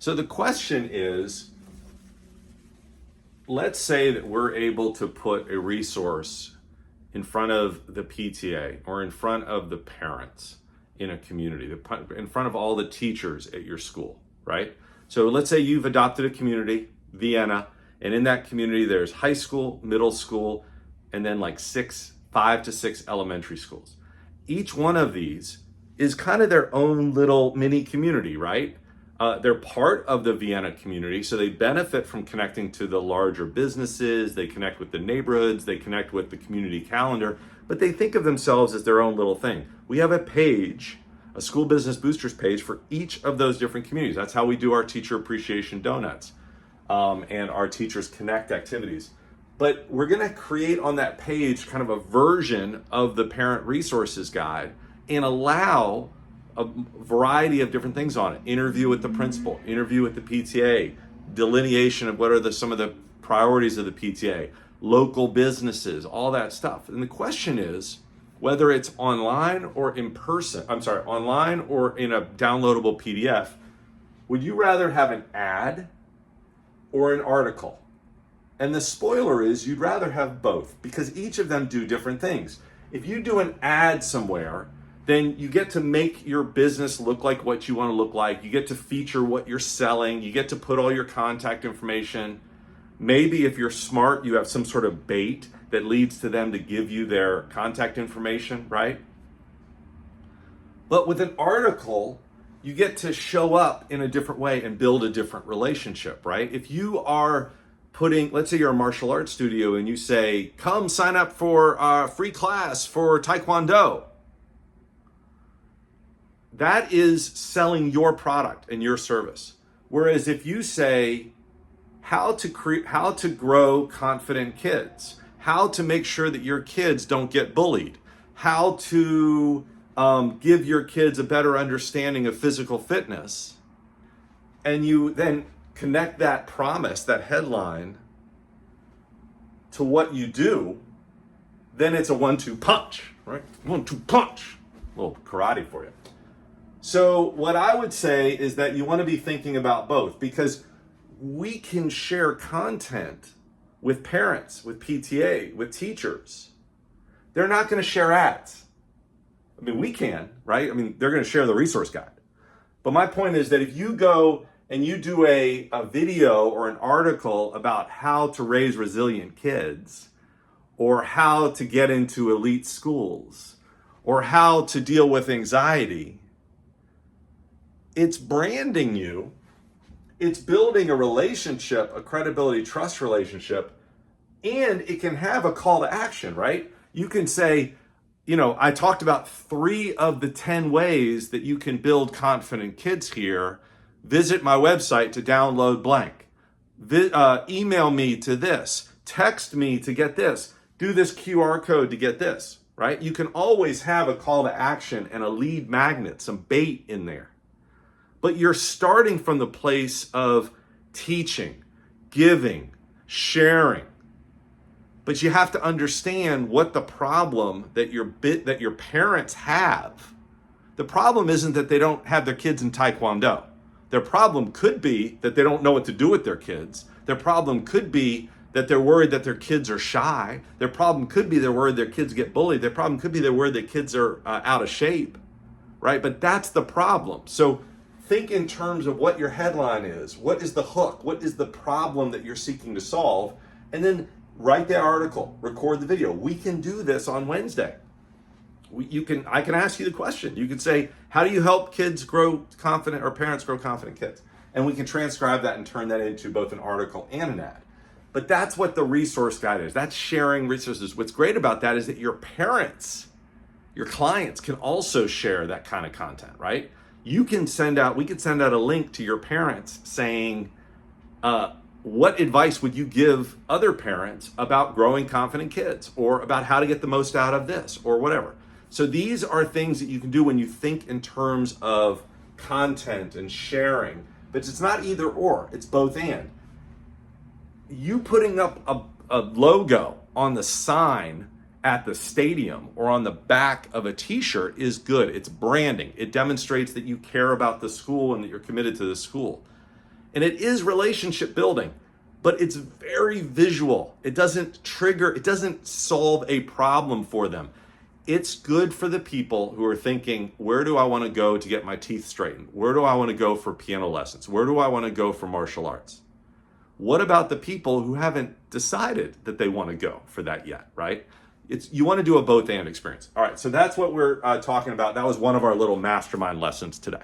So the question is, let's say that we're able to put a resource in front of the PTA or in front of the parents in a community, in front of all the teachers at your school, right? So let's say you've adopted a community, Vienna, and in that community there's high school, middle school, and then like 5 to 6 elementary schools. Each one of these is kind of their own little mini community, right? They're part of the Vienna community, so they benefit from connecting to the larger businesses, they connect with the neighborhoods, they connect with the community calendar, but they think of themselves as their own little thing. We have a page, a School Business Boosters page for each of those different communities. That's how we do our Teacher Appreciation Donuts and our Teachers Connect activities. But we're gonna create on that page kind of a version of the Parent Resources Guide and allow a variety of different things on it. Interview with the principal, interview with the PTA, delineation of what are some of the priorities of the PTA, local businesses, all that stuff. And the question is, whether it's online or in person, online or in a downloadable PDF, would you rather have an ad or an article? And the spoiler is you'd rather have both because each of them do different things. If you do an ad somewhere, then you get to make your business look like what you want to look like. You get to feature what you're selling. You get to put all your contact information. Maybe if you're smart, you have some sort of bait that leads to them to give you their contact information, right? But with an article, you get to show up in a different way and build a different relationship, right? If you are let's say you're a martial arts studio and you say, come sign up for a free class for Taekwondo. That is selling your product and your service. Whereas if you say how to grow confident kids, how to make sure that your kids don't get bullied, how to give your kids a better understanding of physical fitness, and you then connect that promise, that headline, to what you do, then it's a 1-2 punch, right? 1-2 punch. A little karate for you. So what I would say is that you want to be thinking about both because we can share content with parents, with PTA, with teachers. They're not going to share ads. I mean, we can, right? I mean, they're going to share the resource guide. But my point is that if you go and you do a video or an article about how to raise resilient kids or how to get into elite schools or how to deal with anxiety, it's branding you, it's building a relationship, a credibility, trust relationship, and it can have a call to action, right? You can say, I talked about 3 of the 10 ways that you can build confident kids here. Visit my website to download blank. Email me to this. Text me to get this. Do this QR code to get this, right? You can always have a call to action and a lead magnet, some bait in there. But you're starting from the place of teaching, giving, sharing. But you have to understand what the problem that your parents have. The problem isn't that they don't have their kids in Taekwondo. Their problem could be that they don't know what to do with their kids. Their problem could be that they're worried that their kids are shy. Their problem could be they're worried their kids get bullied. Their problem could be they're worried their kids are out of shape, right? But that's the problem. So think in terms of what your headline is. What is the hook? What is the problem that you're seeking to solve? And then write the article, record the video. We can do this on Wednesday. I can ask you the question. You can say, how do you help kids grow confident or parents grow confident kids? And we can transcribe that and turn that into both an article and an ad. But that's what the resource guide is. That's sharing resources. What's great about that is that your parents, your clients can also share that kind of content, right? We can send out a link to your parents saying, what advice would you give other parents about growing confident kids or about how to get the most out of this or whatever? So these are things that you can do when you think in terms of content and sharing, but it's not either or, it's both and. You putting up a logo on the sign at the stadium or on the back of a t-shirt is good. It's branding. It demonstrates that you care about the school and that you're committed to the school. And it is relationship building, but it's very visual. It doesn't trigger, it doesn't solve a problem for them. It's good for the people who are thinking, where do I want to go to get my teeth straightened? Where do I want to go for piano lessons? Where do I want to go for martial arts? What about the people who haven't decided that they want to go for that yet, right? You want to do a both and experience. All right, so that's what we're talking about. That was one of our little mastermind lessons today.